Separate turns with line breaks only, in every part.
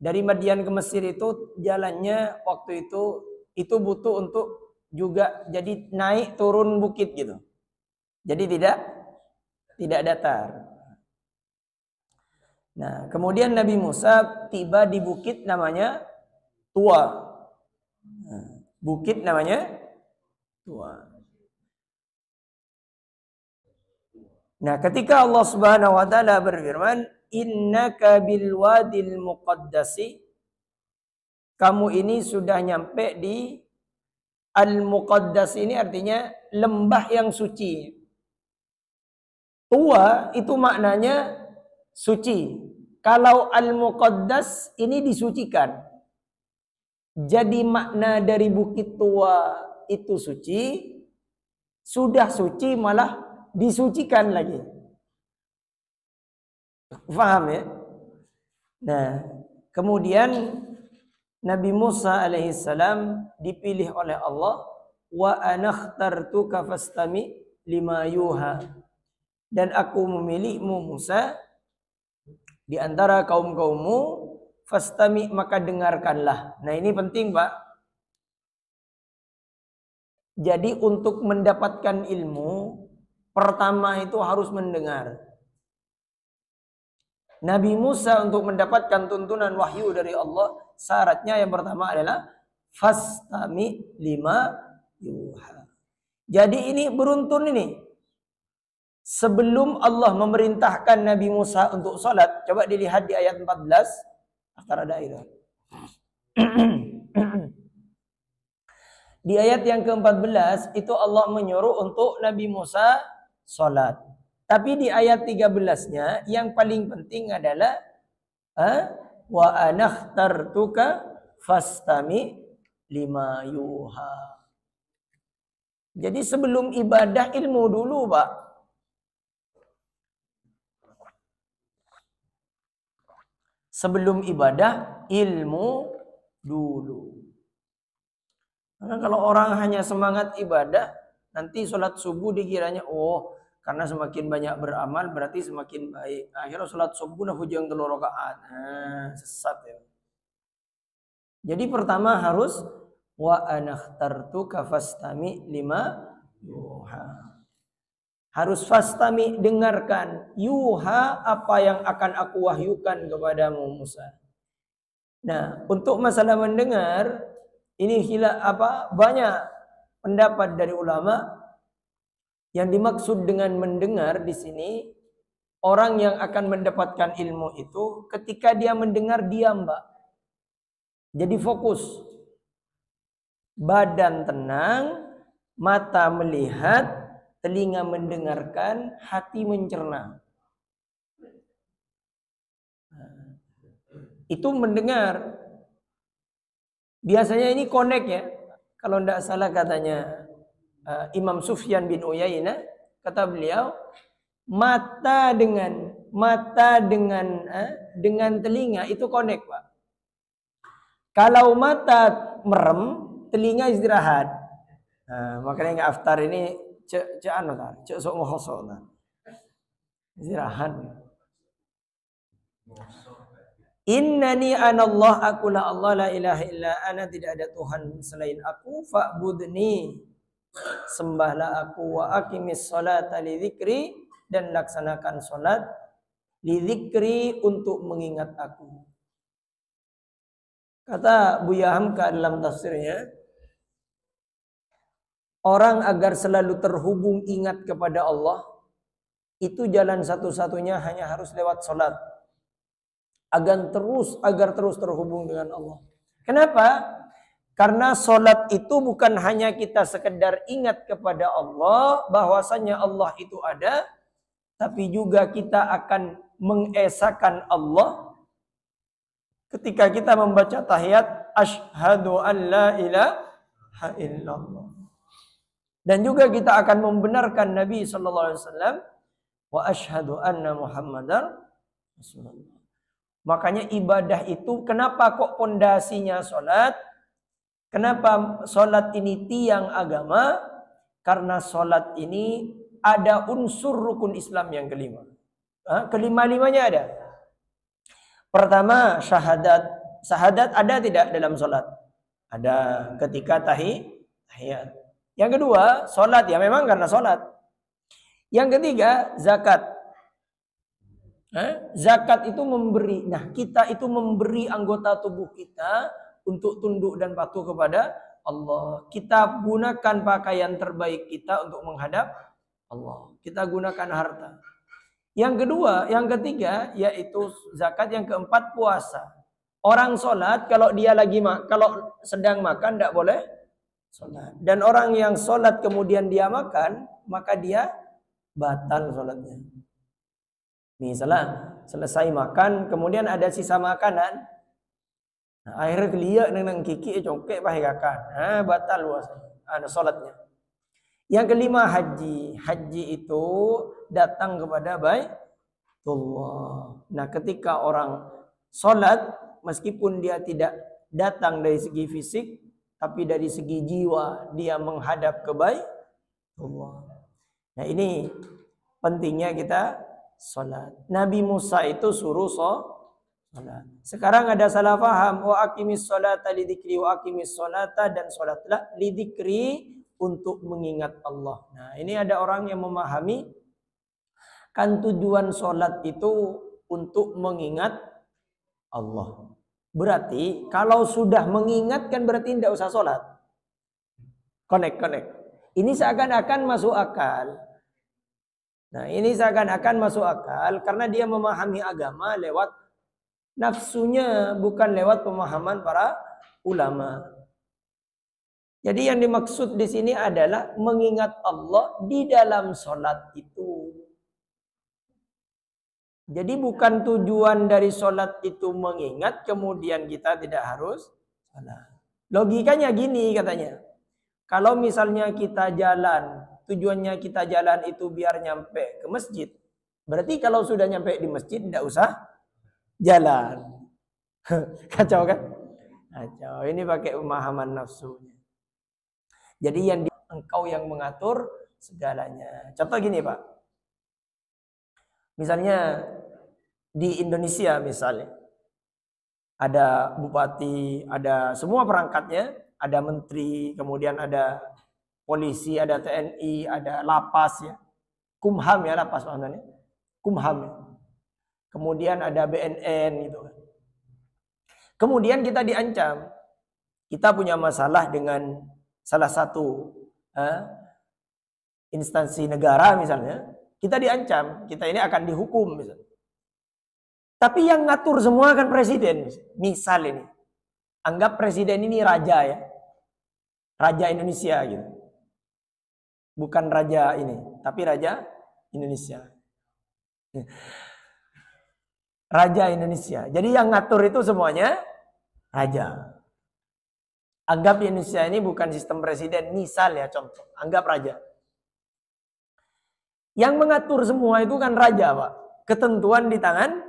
Dari Madian ke Mesir itu jalannya waktu itu butuh untuk juga jadi naik turun bukit gitu. Jadi tidak datar. Nah, kemudian Nabi Musa tiba di bukit namanya Tua. Bukit namanya Tua. Nah, ketika Allah Subhanahu wa taala berfirman, "Innaka bil wadil muqaddasi", kamu ini sudah nyampe di al-muqaddas, ini artinya lembah yang suci. Tua itu maknanya suci. Kalau al-muqaddas ini disucikan. Jadi makna dari bukit Tua itu suci, sudah suci malah disucikan lagi. Faham ya? Nah, kemudian Nabi Musa alaihissalam dipilih oleh Allah, wa anakhtartuka fastami lima yuha, dan aku memilihmu Musa di antara kaum-kaummu, fastami maka dengarkanlah. Nah, ini penting, Pak. Jadi untuk mendapatkan ilmu, pertama itu harus mendengar. Nabi Musa untuk mendapatkan tuntunan wahyu dari Allah, syaratnya yang pertama adalah fastami lima yuha. Jadi ini beruntun ini. Sebelum Allah memerintahkan Nabi Musa untuk salat, coba dilihat di ayat 14 antara daerah. Di ayat yang ke-14 itu Allah menyuruh untuk Nabi Musa salat. Tapi di ayat 13-nya yang paling penting adalah wa anakhtartuka fastami lima yuha. Jadi sebelum ibadah ilmu dulu, Pak. Sebelum ibadah ilmu dulu. Karena kalau orang hanya semangat ibadah, nanti sholat subuh dikiranya, oh karena semakin banyak beramal berarti semakin baik. Akhirnya sholat subuh nah hujung 3 rakaat. Sesat ya. Jadi pertama harus wa anakhtartuka fastami lima yuha. Harus fastami, dengarkan. Yuha, apa yang akan aku wahyukan kepadamu Musa. Nah, untuk masalah mendengar, ini banyak pendapat dari ulama. Yang dimaksud dengan mendengar di sini, orang yang akan mendapatkan ilmu itu ketika dia mendengar diam, Mbak. Jadi fokus. Badan tenang, mata melihat, telinga mendengarkan, hati mencerna. Itu mendengar. Biasanya ini connect ya. Kalau tidak salah katanya Imam Sufyan bin Uyainah, kata beliau, mata dengan telinga itu connect, Pak. Kalau mata merem, telinga istirahat. Nah, makanya nggak aftar ini cek sok ngoso ta. Istirahat. Innani anallah, akulah Allah, la ilaha illa ana, tidak ada Tuhan selain aku, fa'budni, sembahlah aku, wa aqimis sholata li dzikri, dan laksanakan salat li dzikri, untuk mengingat aku. Kata Buya Hamka dalam tafsirnya, orang agar selalu terhubung ingat kepada Allah, itu jalan satu-satunya hanya harus lewat salat. Agar terus terhubung dengan Allah. Kenapa? Karena salat itu bukan hanya kita sekedar ingat kepada Allah, bahwasanya Allah itu ada, tapi juga kita akan mengesahkan Allah ketika kita membaca tahiyat, asyhadu an la ilaha illallah. Dan juga kita akan membenarkan Nabi sallallahu alaihi wasallam, wa asyhadu anna Muhammadar Rasulullah. Makanya ibadah itu, kenapa kok pondasinya salat? Kenapa salat ini tiang agama? Karena salat ini ada unsur rukun Islam yang kelima. Kelima-limanya ada. Pertama syahadat Syahadat ada tidak dalam sholat? Ada ketika tahiyat. Yang kedua, sholat ya memang karena sholat. Yang ketiga, zakat. Zakat itu memberi. Nah, kita itu memberi anggota tubuh kita untuk tunduk dan patuh kepada Allah. Kita gunakan pakaian terbaik kita untuk menghadap Allah. Kita gunakan harta. Yang kedua, yang ketiga yaitu zakat. Yang keempat puasa. Orang sholat kalau dia kalau sedang makan tidak boleh sholat. Dan orang yang sholat kemudian dia makan, maka dia batal sholatnya. Misalnya selesai makan, kemudian ada sisa makanan, nah, akhirnya keliak dengan kiki congkek pahikakan, batal puasa, sholatnya. Yang kelima haji. Haji itu datang kepada Baitullah. Nah, ketika orang sholat, meskipun dia tidak datang dari segi fisik, tapi dari segi jiwa dia menghadap ke Baitullah. Nah, ini pentingnya kita sholat. Nabi Musa itu suruh sholat. Sekarang ada salah paham. Wa aqimis sholata lidzikri, wa aqimis sholata, dan sholatlah lidzikri, untuk mengingat Allah. Nah, ini ada orang yang memahami kan tujuan sholat itu untuk mengingat Allah. Berarti kalau sudah mengingatkan berarti tidak usah sholat. Connect. Ini seakan-akan masuk akal. Nah, ini seakan-akan masuk akal karena dia memahami agama lewat nafsunya, bukan lewat pemahaman para ulama. Jadi yang dimaksud di sini adalah mengingat Allah di dalam sholat itu. Jadi bukan tujuan dari sholat itu mengingat, kemudian kita tidak harus sholat. Logikanya gini katanya. Kalau misalnya kita jalan, tujuannya kita jalan itu biar nyampe ke masjid. Berarti kalau sudah nyampe di masjid tidak usah jalan. Kacau kan? Kacau. Ini pakai pemahaman nafsunya. Jadi engkau yang mengatur segalanya. Contoh gini Pak. Misalnya di Indonesia misalnya. Ada bupati, ada semua perangkatnya. Ada menteri, kemudian ada polisi, ada TNI, ada lapas ya. Kumham ya, lapas maksudnya. Kumham ya. Kemudian ada BNN gitu kan. Kemudian kita diancam. Kita punya masalah dengan salah satu instansi negara misalnya. Kita diancam, kita ini akan dihukum misalnya. Tapi yang ngatur semua kan presiden. Misal ini. Anggap presiden ini raja ya. Raja Indonesia gitu. Bukan raja ini, tapi raja Indonesia. Raja Indonesia. Jadi yang ngatur itu semuanya raja. Anggap Indonesia ini bukan sistem presiden, misal ya contoh. Anggap raja. Yang mengatur semua itu kan raja, Pak. Ketentuan di tangan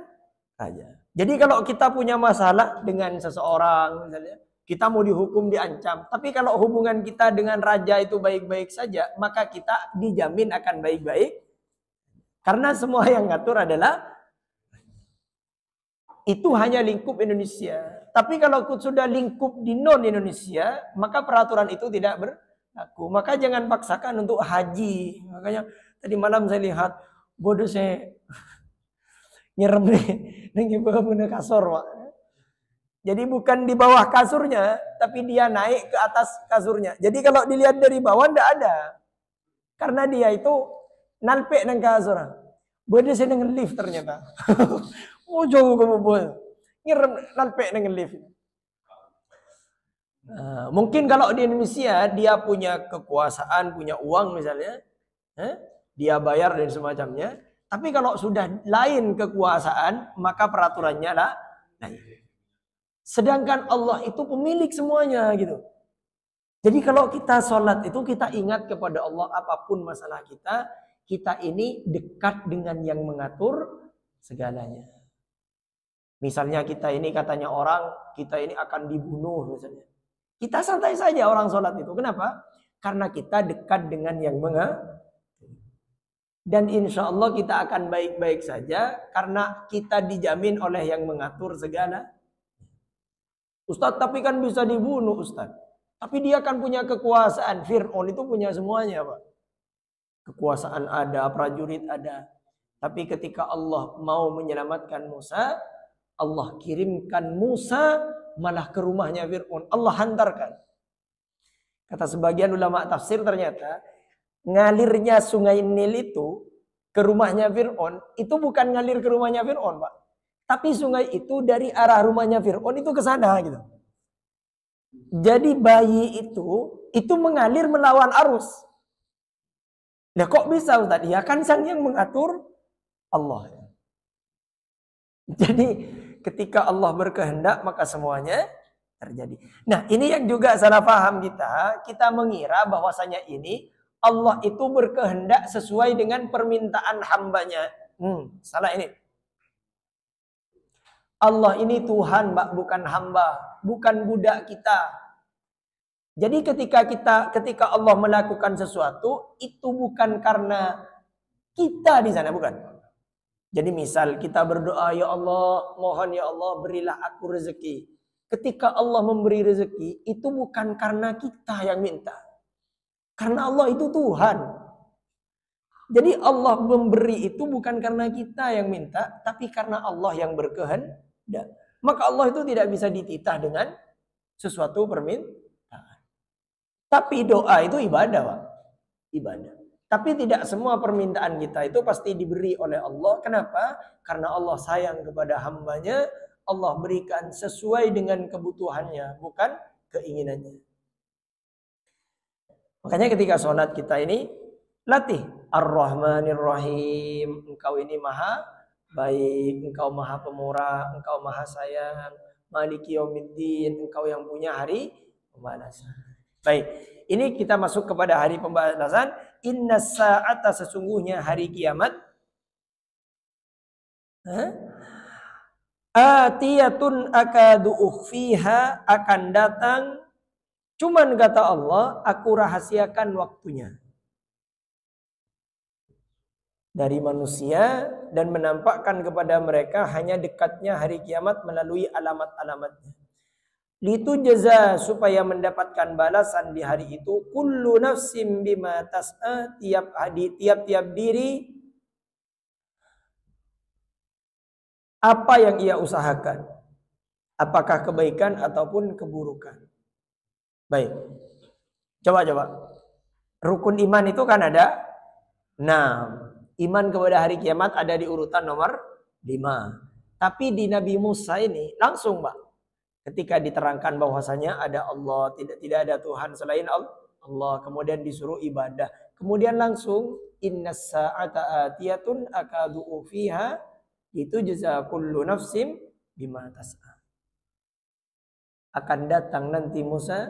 raja. Jadi kalau kita punya masalah dengan seseorang misalnya, kita mau dihukum, diancam. Tapi kalau hubungan kita dengan raja itu baik-baik saja, maka kita dijamin akan baik-baik. Karena semua yang ngatur adalah itu hanya lingkup Indonesia. Tapi kalau sudah lingkup di non-Indonesia, maka peraturan itu tidak berlaku. Maka jangan paksakan untuk haji. Makanya tadi malam saya lihat, bodoh saya nyerem nih. Neng bener kasur, Pak. Jadi bukan di bawah kasurnya, tapi dia naik ke atas kasurnya. Jadi kalau dilihat dari bawah tidak ada. Karena dia itu nalpek nang kasur. Bodoh saya dengan lift ternyata. Oh jauh ke bawah. Nyerem nalpek dengan lift. Mungkin kalau di Indonesia dia punya kekuasaan, punya uang misalnya, dia bayar dan semacamnya. Tapi kalau sudah lain kekuasaan, maka peraturannya lah lain. Sedangkan Allah itu pemilik semuanya gitu. Jadi kalau kita sholat itu kita ingat kepada Allah apapun masalah kita, kita ini dekat dengan yang mengatur segalanya. Misalnya kita ini katanya orang, kita ini akan dibunuh misalnya. Kita santai saja orang sholat itu. Kenapa? Karena kita dekat dengan yang mengatur. Dan insya Allah kita akan baik-baik saja karena kita dijamin oleh yang mengatur segala. Ustadz, tapi kan bisa dibunuh Ustadz. Tapi dia kan punya kekuasaan. Fir'aun itu punya semuanya, Pak. Kekuasaan ada, prajurit ada. Tapi ketika Allah mau menyelamatkan Musa, Allah kirimkan Musa malah ke rumahnya Fir'aun. Allah hantarkan. Kata sebagian ulama tafsir, ternyata ngalirnya sungai Nil itu ke rumahnya Fir'aun, itu bukan ngalir ke rumahnya Fir'aun, Pak. Tapi sungai itu dari arah rumahnya Fir'aun itu ke sana gitu. Jadi bayi itu mengalir melawan arus. Nah kok bisa Ustaz? Ya kan sang yang mengatur Allah. Jadi ketika Allah berkehendak maka semuanya terjadi. Nah ini yang juga salah paham kita. Kita mengira bahwasanya ini Allah itu berkehendak sesuai dengan permintaan hambanya. Salah ini. Allah ini Tuhan, Mbak, bukan hamba, bukan budak kita. Jadi ketika Allah melakukan sesuatu, itu bukan karena kita di sana, bukan. Jadi misal kita berdoa, ya Allah, mohon ya Allah berilah aku rezeki. Ketika Allah memberi rezeki, itu bukan karena kita yang minta. Karena Allah itu Tuhan. Jadi Allah memberi itu bukan karena kita yang minta, tapi karena Allah yang berkehendak. Maka Allah itu tidak bisa dititah dengan sesuatu permintaan. Tapi doa itu ibadah, Pak. Ibadah. Tapi tidak semua permintaan kita itu pasti diberi oleh Allah. Kenapa? Karena Allah sayang kepada hambanya. Allah berikan sesuai dengan kebutuhannya, bukan keinginannya. Makanya ketika sholat kita ini latih Ar-Rahmanir Rahim. Engkau ini maha baik, engkau maha pemurah, engkau maha sayang. Maliki Yaumiddin, engkau yang punya hari pembalasan. Baik, ini kita masuk kepada hari pembalasan. Inna sa'ata, sesungguhnya hari kiamat. Atiyatun akadu ukhfiha, akan datang. Cuman kata Allah, aku rahasiakan waktunya dari manusia dan menampakkan kepada mereka hanya dekatnya hari kiamat melalui alamat-alamatnya. Litu jaza, supaya mendapatkan balasan di hari itu, kullu nafsim bima tas'a, tiap-tiap diri apa yang ia usahakan, apakah kebaikan ataupun keburukan. Baik, coba rukun iman itu kan ada 6. Iman kepada hari kiamat ada di urutan nomor 5. Tapi di Nabi Musa ini langsung, Pak, ketika diterangkan bahwasanya ada Allah, tidak ada Tuhan selain Allah, kemudian disuruh ibadah, kemudian langsung innas sa'ata atiyatun akadu fiha, itu jaza kullu nafsim bima tas'a. Akan datang nanti Musa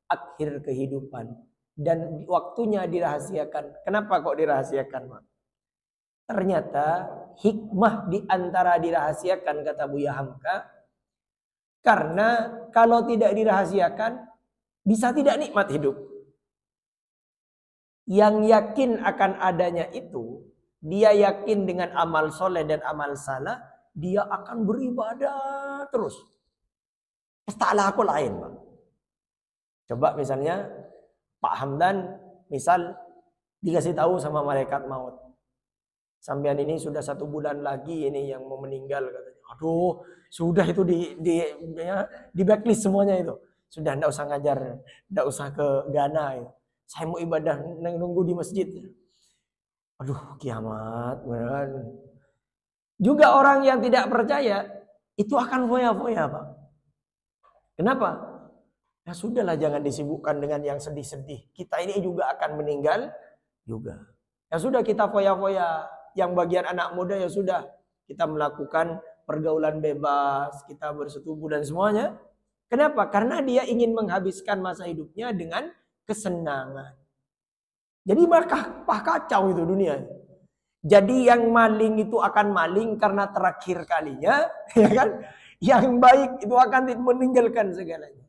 akhir kehidupan dan waktunya dirahasiakan. Kenapa kok dirahasiakan, Pak? Ternyata hikmah di antara dirahasiakan, kata Buya Hamka, karena kalau tidak dirahasiakan bisa tidak nikmat hidup. Yang yakin akan adanya itu, dia yakin dengan amal soleh dan amal salah, dia akan beribadah terus. Tak laku lain, Pak. Coba misalnya Pak Hamdan, misal dikasih tahu sama malaikat maut, sampean ini sudah 1 bulan lagi ini yang mau meninggal, katanya. Aduh, sudah itu di backlist semuanya itu. Sudah enggak usah ngajar, enggak usah ke Ghana itu. Saya mau ibadah nunggu di masjid. Aduh, kiamat beneran. Juga orang yang tidak percaya itu akan foya-foya, Pak. Kenapa? Ya sudahlah, jangan disibukkan dengan yang sedih-sedih. Kita ini juga akan meninggal juga. Ya sudah, kita foya-foya. Yang bagian anak muda ya sudah, kita melakukan pergaulan bebas, kita bersetubuh dan semuanya. Kenapa? Karena dia ingin menghabiskan masa hidupnya dengan kesenangan. Jadi maka kacau itu dunia. Jadi yang maling itu akan maling karena terakhir kalinya, ya kan? Yang baik itu akan meninggalkan segalanya.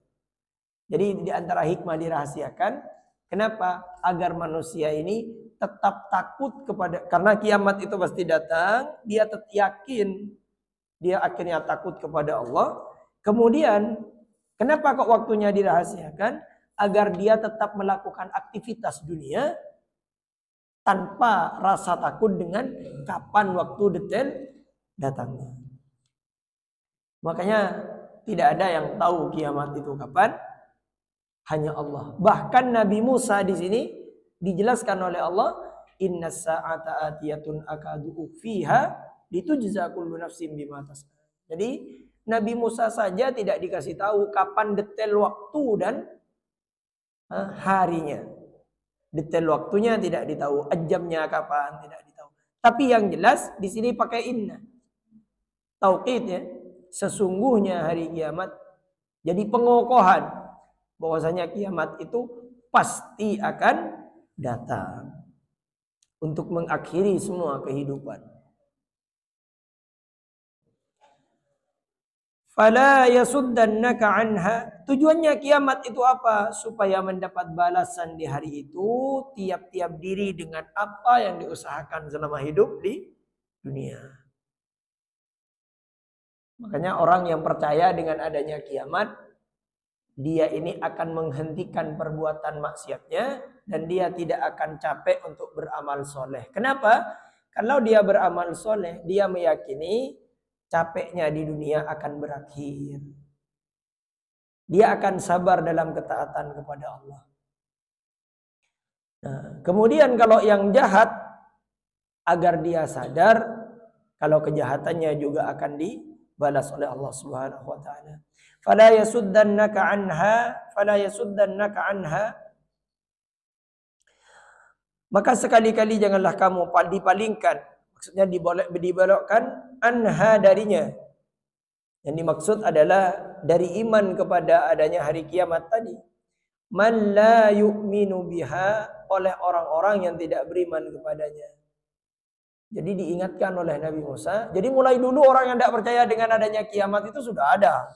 Jadi di antara hikmah dirahasiakan, kenapa? Agar manusia ini tetap takut kepada, karena kiamat itu pasti datang, dia yakin, dia akhirnya takut kepada Allah. Kemudian Kenapa kok waktunya dirahasiakan? Agar dia tetap melakukan aktivitas dunia tanpa rasa takut dengan kapan waktu detail datangnya. Makanya tidak ada yang tahu kiamat itu kapan, hanya Allah. Bahkan Nabi Musa di sini dijelaskan oleh Allah, inna sa'ata atiyatun akadu ukhfiha litujza kullu nafsin bima tas'a. Jadi Nabi Musa saja tidak dikasih tahu kapan detail waktu dan harinya. Detail waktunya tidak ditahu, jamnya kapan tidak ditahu. Tapi yang jelas di sini pakai inna. Taukid ya. Sesungguhnya hari kiamat. Jadi pengokohan bahwasanya kiamat itu pasti akan datang untuk mengakhiri semua kehidupan. Fala yasuddannaka anha. Tujuannya kiamat itu apa? Supaya mendapat balasan di hari itu tiap-tiap diri dengan apa yang diusahakan selama hidup di dunia. Makanya orang yang percaya dengan adanya kiamat, dia ini akan menghentikan perbuatan maksiatnya dan dia tidak akan capek untuk beramal soleh. Kenapa? Kalau dia beramal soleh, dia meyakini capeknya di dunia akan berakhir. Dia akan sabar dalam ketaatan kepada Allah. Nah, kemudian kalau yang jahat, agar dia sadar kalau kejahatannya juga akan dibalas oleh Allah Subhanahu wa taala. Fala yasuddannaka anha. Maka sekali-kali janganlah kamu dipalingkan. Maksudnya dibelokkan anha darinya. Yang dimaksud adalah dari iman kepada adanya hari kiamat tadi. Man la yu'minu biha, oleh orang-orang yang tidak beriman kepadanya. Jadi diingatkan oleh Nabi Musa. Jadi mulai dulu orang yang tidak percaya dengan adanya kiamat itu sudah ada.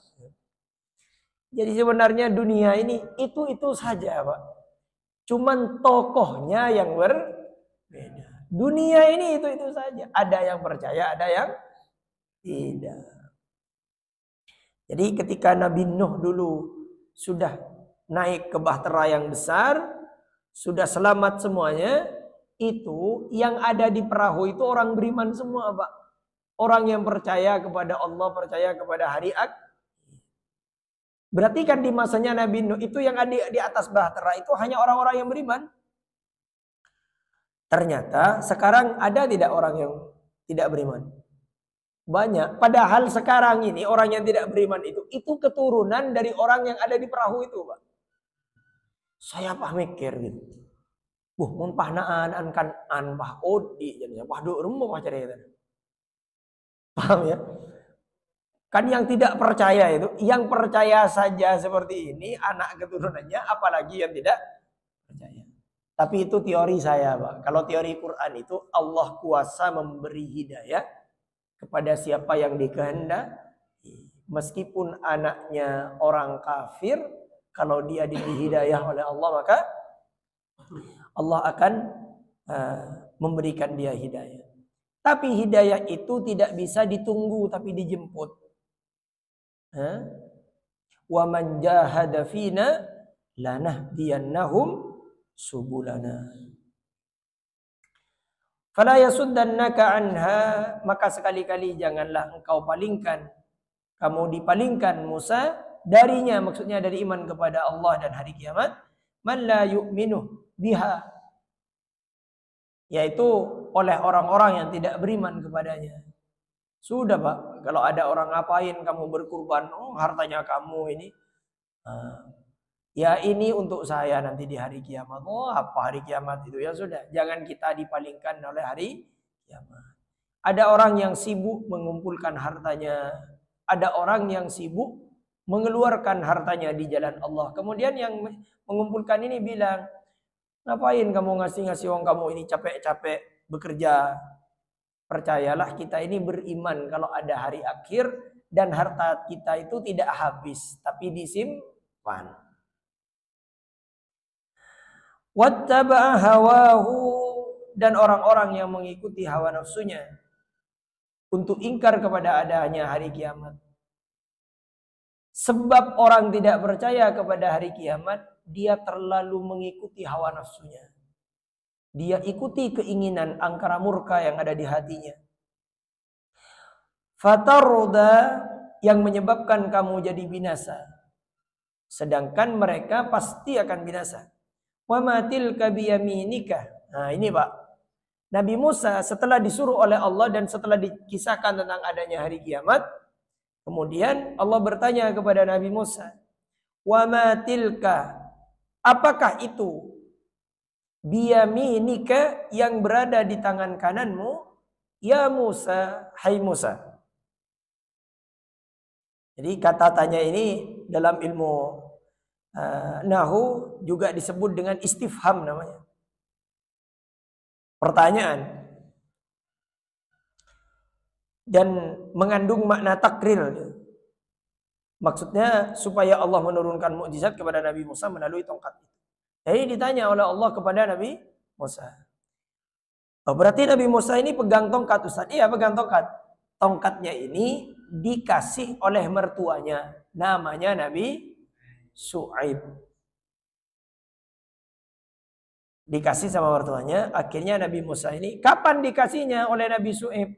Jadi sebenarnya dunia ini itu saja, Pak. Cuman tokohnya yang berbeda. Dunia ini itu saja. Ada yang percaya, ada yang tidak. Jadi ketika Nabi Nuh dulu sudah naik ke bahtera yang besar, sudah selamat semuanya, itu yang ada di perahu itu orang beriman semua, Pak. Orang yang percaya kepada Allah, percaya kepada hari akhir. Berarti kan di masanya Nabi Nuh itu yang ada di atas bahtera itu hanya orang-orang yang beriman. Ternyata sekarang ada tidak orang yang tidak beriman? Banyak. Padahal sekarang ini orang yang tidak beriman itu keturunan dari orang yang ada di perahu itu, Pak. Saya pah mikir gitu. Mun pahnaan kan pah odi jadinya pah do rumah pah cerita. Paham ya? Kan yang tidak percaya itu, yang percaya saja seperti ini anak keturunannya, apalagi yang tidak percaya. Tapi itu teori saya, Pak. Kalau teori Quran itu Allah kuasa memberi hidayah kepada siapa yang dikehendaki. Meskipun anaknya orang kafir, kalau dia diberi hidayah oleh Allah, maka Allah akan memberikan dia hidayah. Tapi hidayah itu tidak bisa ditunggu, tapi dijemput. Wa man jahada fina lanahdiyannahum subulana. Fala yasuddannaka anha, maka sekali-kali janganlah engkau palingkan, kamu dipalingkan Musa darinya, maksudnya dari iman kepada Allah dan hari kiamat. Man la yu'minu biha, yaitu oleh orang-orang yang tidak beriman kepadanya. Sudah, Pak, kalau ada orang ngapain kamu berkurban, hartanya kamu ini, ya ini untuk saya nanti di hari kiamat. Apa hari kiamat itu? Ya sudah, jangan kita dipalingkan oleh hari kiamat. Ada orang yang sibuk mengumpulkan hartanya, ada orang yang sibuk mengeluarkan hartanya di jalan Allah. Kemudian yang mengumpulkan ini bilang, ngapain kamu ngasih uang kamu ini capek-capek bekerja? Percayalah kita ini beriman kalau ada hari akhir dan harta kita itu tidak habis tapi disimpan. Wattaba'a hawahu, dan orang-orang yang mengikuti hawa nafsunya untuk ingkar kepada adanya hari kiamat. Sebab orang tidak percaya kepada hari kiamat, dia terlalu mengikuti hawa nafsunya. Dia ikuti keinginan angkara murka yang ada di hatinya. Fatarda, yang menyebabkan kamu jadi binasa. Sedangkan mereka pasti akan binasa. Wa matil kabiyaminika. Nah ini Pak. Nabi Musa setelah disuruh oleh Allah dan setelah dikisahkan tentang adanya hari kiamat, kemudian Allah bertanya kepada Nabi Musa, "Wa ma tilka?" Apakah itu? Biyaminika, yang berada di tangan kananmu, ya Musa, hai Musa. Jadi kata tanya ini dalam ilmu Nahu juga disebut dengan istifham namanya. Pertanyaan. Dan mengandung makna takrir. Maksudnya supaya Allah menurunkan mukjizat kepada Nabi Musa melalui tongkat itu. Jadi ditanya oleh Allah kepada Nabi Musa. Oh, berarti Nabi Musa ini pegang tongkat, Ustaz. Iya, pegang tongkat. Tongkatnya ini dikasih oleh mertuanya. Namanya Nabi Syuaib. Dikasih sama mertuanya. Akhirnya Nabi Musa ini, kapan dikasihnya oleh Nabi Syuaib?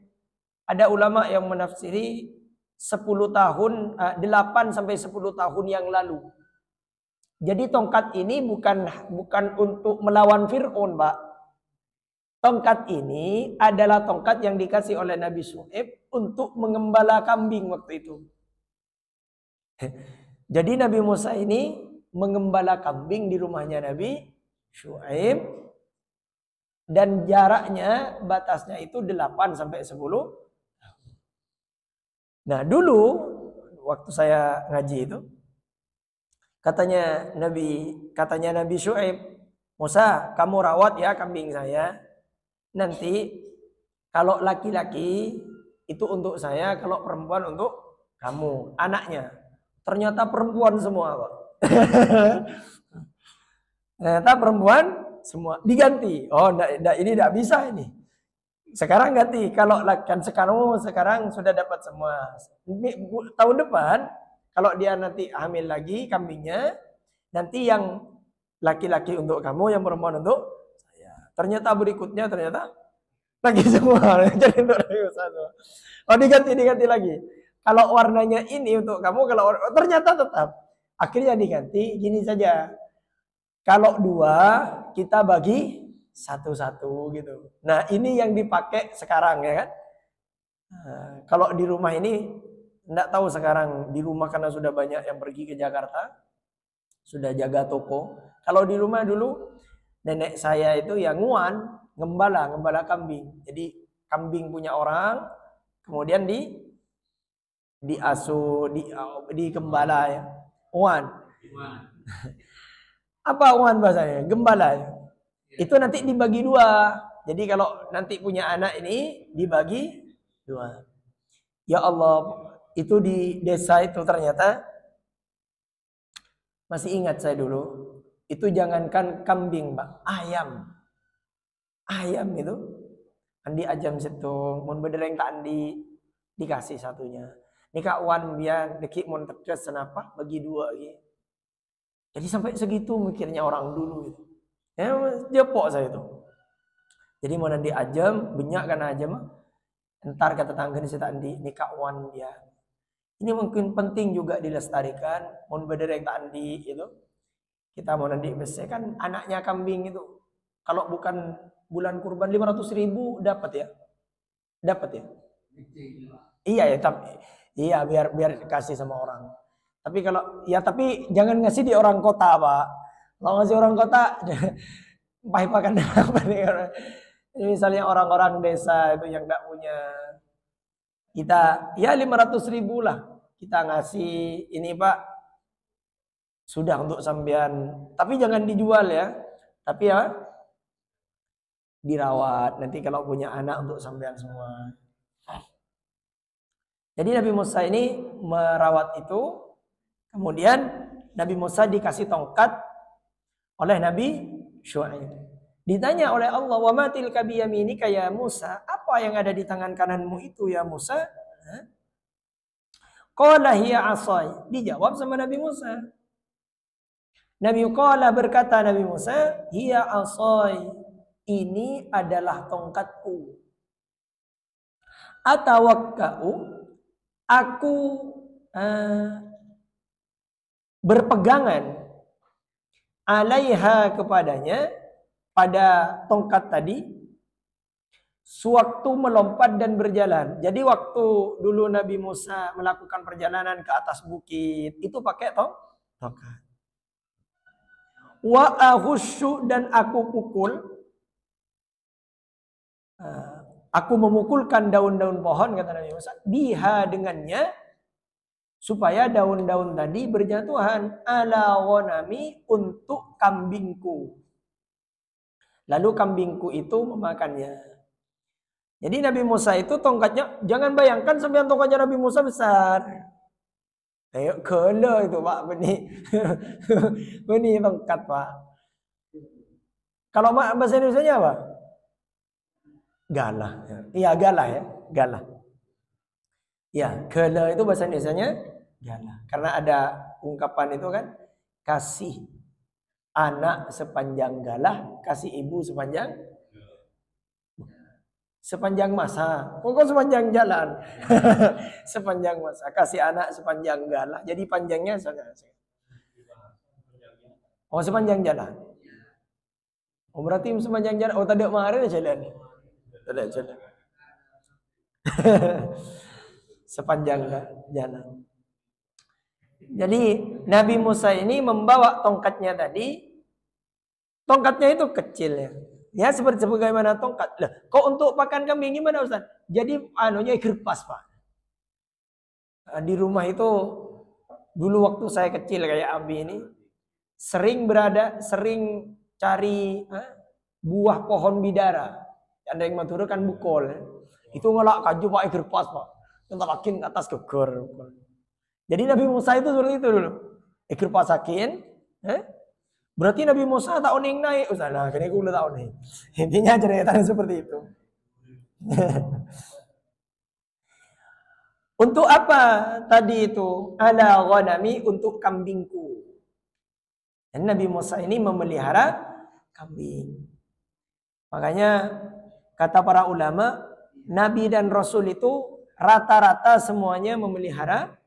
Ada ulama yang menafsiri 10 tahun, 8 sampai 10 tahun yang lalu. Jadi tongkat ini bukan untuk melawan Fir'aun, Pak. Tongkat ini adalah tongkat yang dikasih oleh Nabi Syuaib untuk mengembala kambing waktu itu. Jadi Nabi Musa ini mengembala kambing di rumahnya Nabi Syuaib. Dan jaraknya, batasnya itu 8 sampai 10. Nah dulu waktu saya ngaji itu katanya Nabi Syuaib, Musa kamu rawat ya kambing saya. Nanti kalau laki-laki itu untuk saya, kalau perempuan untuk kamu, anaknya. Ternyata perempuan semua, Pak. Ternyata perempuan semua diganti. Oh, ini tidak bisa ini. Sekarang ganti, kalau kan sekarang sudah dapat semua. Tahun depan kalau dia nanti hamil lagi kambingnya, nanti yang laki-laki untuk kamu, yang perempuan untuk saya. Ternyata berikutnya lagi semua. Jadi untuk Nabi Musa. Oh, diganti lagi. Kalau warnanya ini untuk kamu, ternyata tetap. Akhirnya diganti gini saja. Kalau 2 kita bagi 1-1 gitu. Nah ini yang dipakai sekarang ya kan. Kalau di rumah ini enggak tahu sekarang di rumah karena sudah banyak yang pergi ke Jakarta, sudah jaga toko. Kalau di rumah dulu nenek saya itu yang ngembala kambing. Jadi kambing punya orang, kemudian digembala ya. Uan. Apa uan bahasanya? Gembala ya. Itu nanti dibagi 2. Jadi kalau nanti punya anak ini dibagi 2. Ya Allah, itu di desa itu ternyata masih ingat saya dulu. Itu jangankan kambing, Pak, ayam. Ayam itu andi ajam situng, mun bedereng tak andi dikasih satunya. Nika wan biar deki mun tetes senapa bagi 2 gitu. Jadi sampai segitu mikirnya orang dulu itu. Ya, jepok saya itu. Jadi mau nanti ajam, banyak kan ajam. Entar kata tetangga ni saya andi nikah wan dia. Ini mungkin penting juga dilestarikan. Mau bedereng tak andi itu. Kita mau nanti besar kan anaknya kambing itu. Kalau bukan bulan kurban 500.000 dapat ya. Dapat ya. Iya ya, tapi iya biar kasih sama orang. Tapi tapi jangan ngasih di orang kota, Pak. Kalau ngasih orang kota, pakai apa nih? Misalnya orang-orang desa itu yang tidak punya, kita ya 500.000 lah kita ngasih ini, Pak. Sudah untuk sambian, tapi jangan dijual ya. Tapi ya dirawat. Nanti kalau punya anak untuk sambian semua. Jadi Nabi Musa ini merawat itu, kemudian Nabi Musa dikasih tongkat oleh Nabi Syuaib. Ditanya oleh Allah, "Wa ma tilka biyaminika ya Musa?" Apa yang ada di tangan kananmu itu ya Musa? Qala hiya asai. Dijawab sama Nabi Musa. Nabi qala berkata Nabi Musa, hiya asai. Ini adalah tongkatku. Atawakka'u, aku berpegangan alaiha kepadanya, pada tongkat tadi, sewaktu melompat dan berjalan. Jadi waktu dulu Nabi Musa melakukan perjalanan ke atas bukit, itu pakai tongkat. Wa ahusyu, dan aku pukul, aku memukulkan daun-daun pohon, kata Nabi Musa, biha, dengannya, supaya daun-daun tadi berjatuhan, ala ghanami, untuk kambingku. Lalu kambingku itu memakannya. Jadi Nabi Musa itu tongkatnya, jangan bayangkan sampai tongkatnya Nabi Musa besar. Ayo kela itu Pak, benih. Benih tongkat Pak. Kalau bahasa Indonesia apa? Galah. Iya galah ya, galah. Ya, kela itu bahasa Indonesianya galah. Karena ada ungkapan itu kan, kasih anak sepanjang galah, kasih ibu sepanjang masa. Pokoknya sepanjang jalan. Sepanjang masa. Kasih anak sepanjang galah. Jadi panjangnya oh sepanjang jalan. Oh berarti sepanjang jalan. Oh tadi kemarin jalan. Tadi jalan. Sepanjang jalan. Jadi Nabi Musa ini membawa tongkatnya tadi. Tongkatnya itu kecil ya. Ya seperti bagaimana tongkat. Lah, kok untuk pakan kambing gimana Ustaz? Jadi anunya kerpas Pak. Di rumah itu dulu waktu saya kecil kayak Abi ini sering cari buah pohon bidara. Ada yang matur kan bukol. Itu ngelak kaju pakai kerpas Pak. Tentarakin ke atas geger. Jadi Nabi Musa itu seperti itu dulu. Kerpas sakin, berarti Nabi Musa tak oning naik. Nah, kini aku udah tahu nih. Intinya ceritanya seperti itu. Untuk apa tadi itu? Ala ghanami, untuk kambingku. Dan Nabi Musa ini memelihara kambing. Makanya kata para ulama, Nabi dan Rasul itu rata-rata semuanya memelihara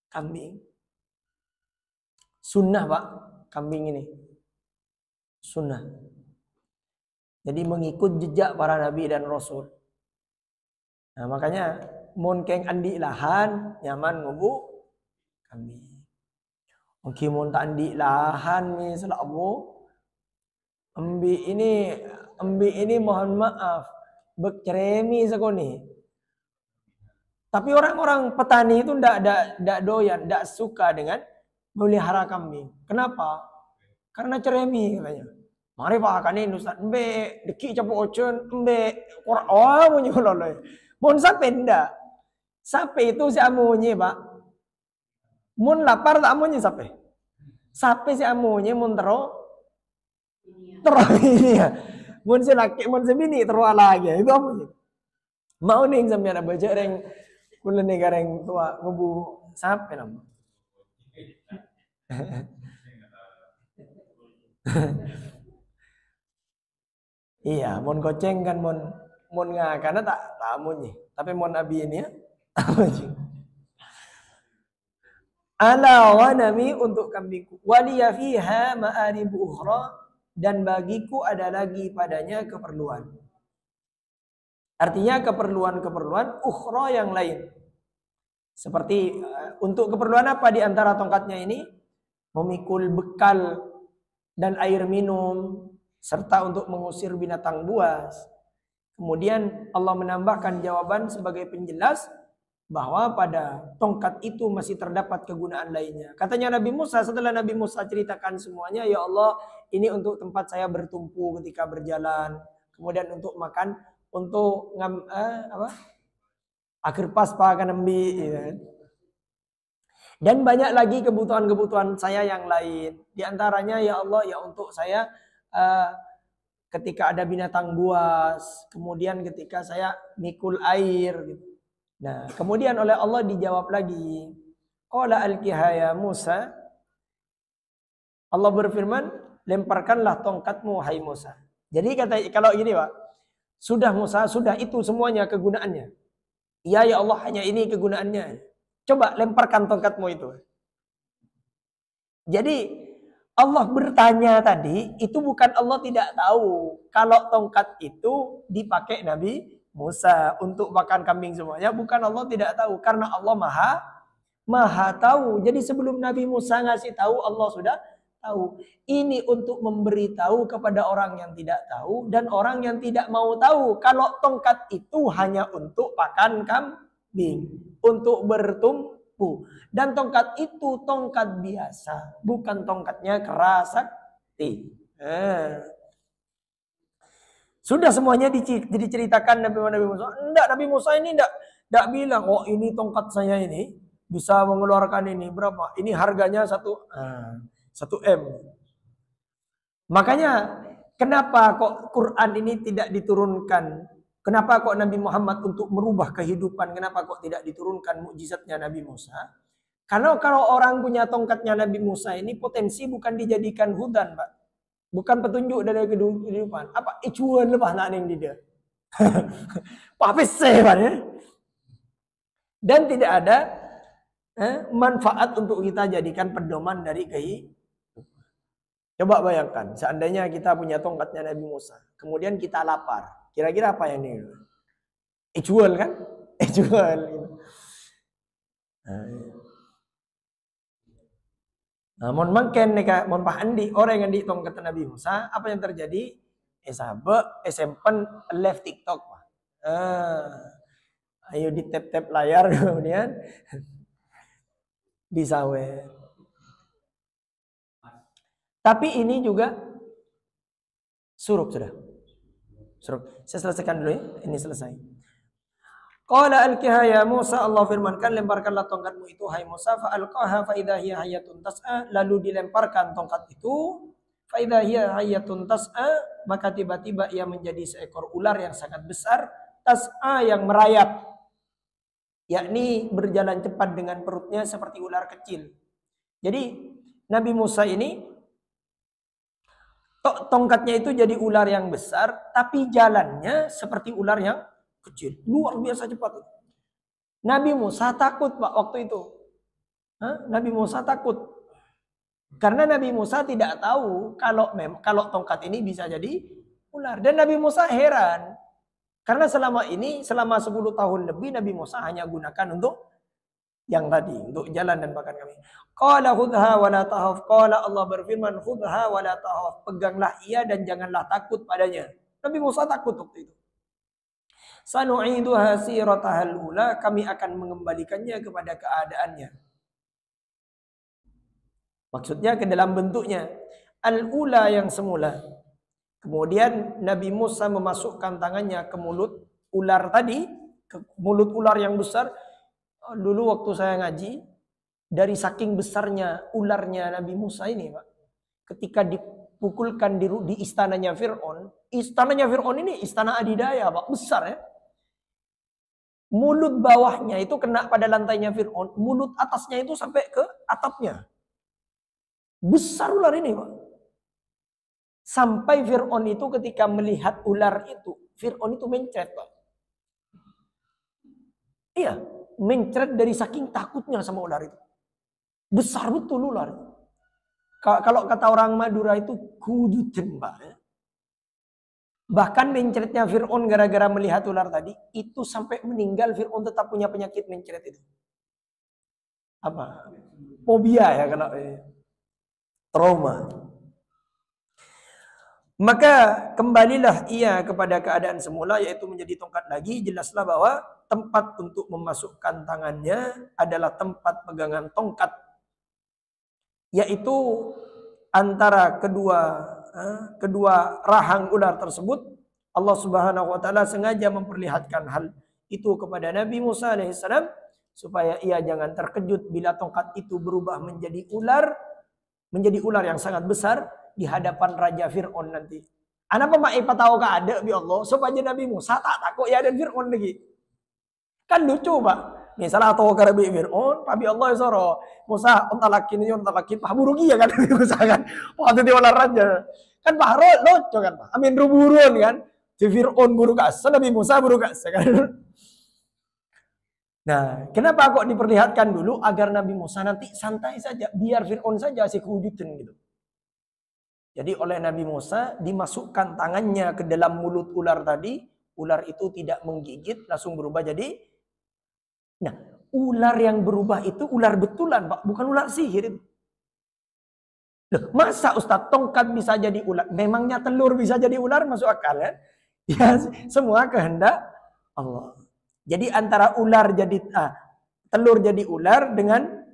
kambing. Sunnah Pak, kambing ini. Sunnah. Jadi mengikut jejak para Nabi dan Rasul. Nah makanya mun keng andi lahan nyaman ngubu kambing. Mungkin mun tak andi lahan ni selabu embi ini mohon maaf berceremi sekoni. Tapi orang-orang petani itu ndak doyan, ndak suka dengan melihara kambing. Kenapa? Karena ceremi katanya. Mari Pak kanin Ustaz embe deki capuk ocen embe oh munyi loloy. Mun sape ndak. Sape itu si amunyi Pak. Mun lapar tak amunyi sape. Sape si amunyi mun tero ini ya. Mun si laki mun si bini tero lagi. Itu amunyi. Mau ning sampeyan baca reng kula negareng tua ngubu sape nama. Iya, mon goceng kan mon karena tak amunyi. Tapi mon abi ini ya. Ala ghanami, untuk kambingku. Waliya fiha ma'aribu ukhra, dan bagiku ada lagi padanya keperluan. Artinya keperluan-keperluan ukhra yang lain. Seperti untuk keperluan apa di antara tongkatnya ini? Memikul bekal dan air minum, serta untuk mengusir binatang buas. Kemudian Allah menambahkan jawaban sebagai penjelas bahwa pada tongkat itu masih terdapat kegunaan lainnya. Katanya Nabi Musa, setelah Nabi Musa ceritakan semuanya, ya Allah, ini untuk tempat saya bertumpu ketika berjalan, kemudian untuk makan, untuk akhir pas pakan nembi, ya. Dan banyak lagi kebutuhan-kebutuhan saya yang lain. Di antaranya ya Allah, ya untuk saya ketika ada binatang buas, kemudian ketika saya mikul air gitu. Nah, kemudian oleh Allah dijawab lagi. Qala alqiha ya Musa. Allah berfirman, lemparkanlah tongkatmu hai Musa. Jadi kata kalau gini, Pak. Sudah Musa, sudah itu semuanya kegunaannya. Iya ya Allah, hanya ini kegunaannya. Coba lemparkan tongkatmu itu. Jadi Allah bertanya tadi, itu bukan Allah tidak tahu. Kalau tongkat itu dipakai Nabi Musa untuk makan kambing semuanya, bukan Allah tidak tahu. Karena Allah maha tahu. Jadi sebelum Nabi Musa ngasih tahu, Allah sudah tahu. Ini untuk memberitahu kepada orang yang tidak tahu dan orang yang tidak mau tahu. Kalau tongkat itu hanya untuk pakan kambing, untuk bertumpu. Dan tongkat itu tongkat biasa, bukan tongkatnya kerasakti. Sudah semuanya diceritakan Nabi Musa. Enggak, Nabi Musa ini enggak bilang, oh ini tongkat saya ini bisa mengeluarkan ini berapa? Ini harganya 1 M. Makanya kenapa kok Quran ini tidak diturunkan? Kenapa kok Nabi Muhammad untuk merubah kehidupan, kenapa kok tidak diturunkan mukjizatnya Nabi Musa? Karena kalau orang punya tongkatnya Nabi Musa ini potensi bukan dijadikan hudan, Pak. Bukan petunjuk dari kehidupan. Apa icuan lepas nak ning dia. Papese Pak ya. Dan tidak ada manfaat untuk kita jadikan pedoman dari kehidupan. Coba bayangkan, seandainya kita punya tongkatnya Nabi Musa, kemudian kita lapar. Kira-kira apa yang ini? Icuan kan? Icuan. Namun mungkin nek mon pahandi orang yang di tongkat Nabi Musa, apa yang terjadi? Sempen left TikTok. Ayo di tap layar kemudian disawer. Tapi ini juga suruh sudah. Suruh. Saya selesaikan dulu ya. Ini selesai. Qala alqiha ya Musa, Allah firmankan, lemparkanlah tongkatmu itu hai Musa, fa alqaha fa idza hiya hayyatun tas'a, lalu dilemparkan tongkat itu, fa idza hiya hayyatun tas'a, maka tiba-tiba ia menjadi seekor ular yang sangat besar, tas'a yang merayap, yakni berjalan cepat dengan perutnya seperti ular kecil. Jadi Nabi Musa ini tongkatnya itu jadi ular yang besar, tapi jalannya seperti ular yang kecil, luar biasa cepat. Nabi Musa takut Pak waktu itu. Nabi Musa takut. Karena Nabi Musa tidak tahu kalau tongkat ini bisa jadi ular. Dan Nabi Musa heran. Karena selama 10 tahun lebih Nabi Musa hanya gunakan untuk yang tadi, untuk jalan dan makan kami. Qala khudha wa la tahaf. Qala Allah berfirman, khudha wa la tahaf. Peganglah ia dan janganlah takut padanya. Nabi Musa takut waktu itu. Sanu'iduha siratahal ula, kami akan mengembalikannya kepada keadaannya. Maksudnya ke dalam bentuknya al-ula yang semula. Kemudian Nabi Musa memasukkan tangannya ke mulut ular tadi, ke mulut ular yang besar. Dulu waktu saya ngaji, dari saking besarnya ularnya Nabi Musa ini, Pak, ketika dipukulkan di istananya Fir'aun ini istana adidaya, Pak, besar ya. Mulut bawahnya itu kena pada lantainya Fir'aun, mulut atasnya itu sampai ke atapnya. Besar ular ini, Pak. Sampai Fir'aun itu ketika melihat ular itu, Fir'aun itu mencret, Pak. Iya, mencret dari saking takutnya sama ular itu. Besar betul ular. Kalau kata orang Madura itu kudutin, Pak. Bahkan mencretnya Fir'aun gara-gara melihat ular tadi, itu sampai meninggal. Fir'aun tetap punya penyakit mencret itu. Apa? Fobia ya kalau trauma. Maka kembalilah ia kepada keadaan semula, yaitu menjadi tongkat lagi. Jelaslah bahwa tempat untuk memasukkan tangannya adalah tempat pegangan tongkat, yaitu antara kedua rahang ular tersebut. Allah Subhanahu wa taala sengaja memperlihatkan hal itu kepada Nabi Musa alaihissalam supaya ia jangan terkejut bila tongkat itu berubah menjadi ular yang sangat besar di hadapan Raja Fir'aun nanti. Anak pemakai patau ka ada bi Allah supaya Nabi Musa tak takut ya dan Fir'aun lagi. Kan lucu, Pak. Misalnya atau karabi Fir'aun, Nabi Allah soro. Musa, onta laki ini, onta laki. Pak burugi ya kan, Musa kan. Waktu di olahraga. Kan Pak Harun, lucu kan, Pak. Amin ruburun kan. Si Fir'aun buru kasa, Nabi Musa buru kasa kan. Nah, kenapa kok diperlihatkan dulu agar Nabi Musa nanti santai saja, biar Fir'aun saja si kewujudan gitu. Jadi oleh Nabi Musa dimasukkan tangannya ke dalam mulut ular tadi, ular itu tidak menggigit, langsung berubah jadi. Nah, ular yang berubah itu ular betulan, Pak, bukan ular sihir itu. Loh, masa Ustadz tongkat bisa jadi ular? Memangnya telur bisa jadi ular? Masuk akal ya? Ya, semua kehendak Allah. Jadi antara ular jadi telur jadi ular dengan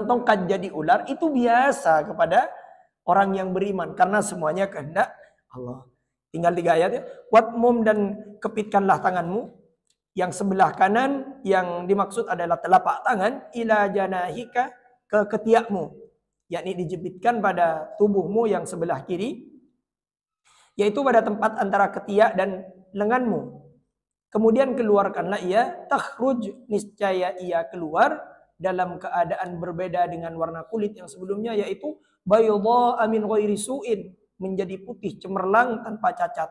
tongkat jadi ular itu biasa kepada orang yang beriman karena semuanya kehendak Allah. Tinggal 3 ayat ya. Watmum dan kepitkanlah tanganmu yang sebelah kanan yang dimaksud adalah telapak tangan ila janahika ke ketiakmu, yakni dijepitkan pada tubuhmu yang sebelah kiri, yaitu pada tempat antara ketiak dan lenganmu. Kemudian keluarkanlah ia, takhruj, niscaya ia keluar dalam keadaan berbeda dengan warna kulit yang sebelumnya, yaitu bayadha min ghairi su'in, menjadi putih cemerlang tanpa cacat.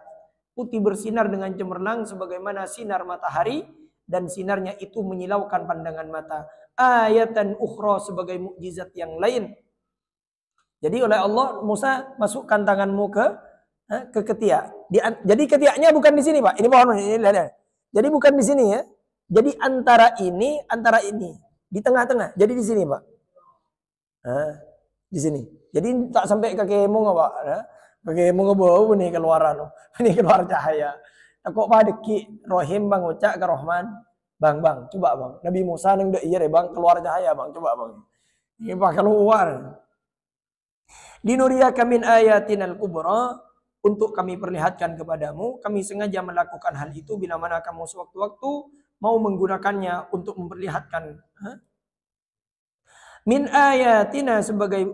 Putih bersinar dengan cemerlang sebagaimana sinar matahari, dan sinarnya itu menyilaukan pandangan mata. Ayatan ukhra, sebagai mukjizat yang lain. Jadi oleh Allah, Musa masukkan tanganmu ke ketiak. Jadi ketiaknya bukan di sini, Pak. Ini pohon ini lihat. Jadi bukan di sini ya. Jadi antara ini, di tengah-tengah. Jadi di sini, Pak. Di sini. Jadi tak sampai kaki mung, Pak. Kaki mung bau nih keluaran. Ini keluar cahaya. Kok pada ki rohim bang ucap ke Rahman. Bang, coba bang. Nabi Musa neng dek iya bang keluar cahaya bang. Coba bang. Ini Pak keluar. Dinuriyaka min ayatinal kubra, untuk kami perlihatkan kepadamu, kami sengaja melakukan hal itu bila mana kamu sewaktu-waktu mau menggunakannya untuk memperlihatkan min ayatina,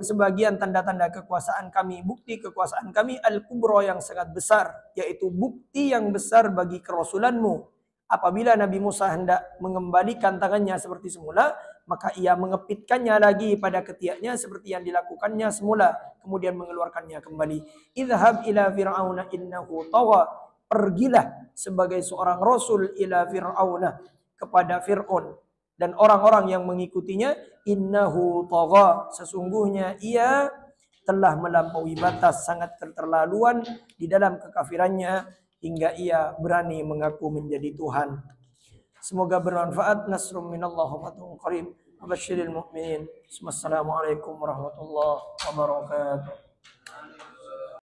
sebagian tanda-tanda kekuasaan kami, bukti kekuasaan kami al-kubra, yang sangat besar, yaitu bukti yang besar bagi kerasulanmu. Apabila Nabi Musa hendak mengembalikan tangannya seperti semula, maka ia mengepitkannya lagi pada ketiaknya seperti yang dilakukannya semula, kemudian mengeluarkannya kembali. Idhab ila fir'auna innahu tagha, pergilah sebagai seorang rasul ila fir'auna, kepada Fir'aun dan orang-orang yang mengikutinya, innahu tagha, sesungguhnya ia telah melampaui batas, sangat keterlaluan di dalam kekafirannya, hingga ia berani mengaku menjadi Tuhan. Semoga bermanfaat. Nasrum minallah wa fatun qarib. Abashiril mu'minin. Wassalamualaikum warahmatullahi wabarakatuh.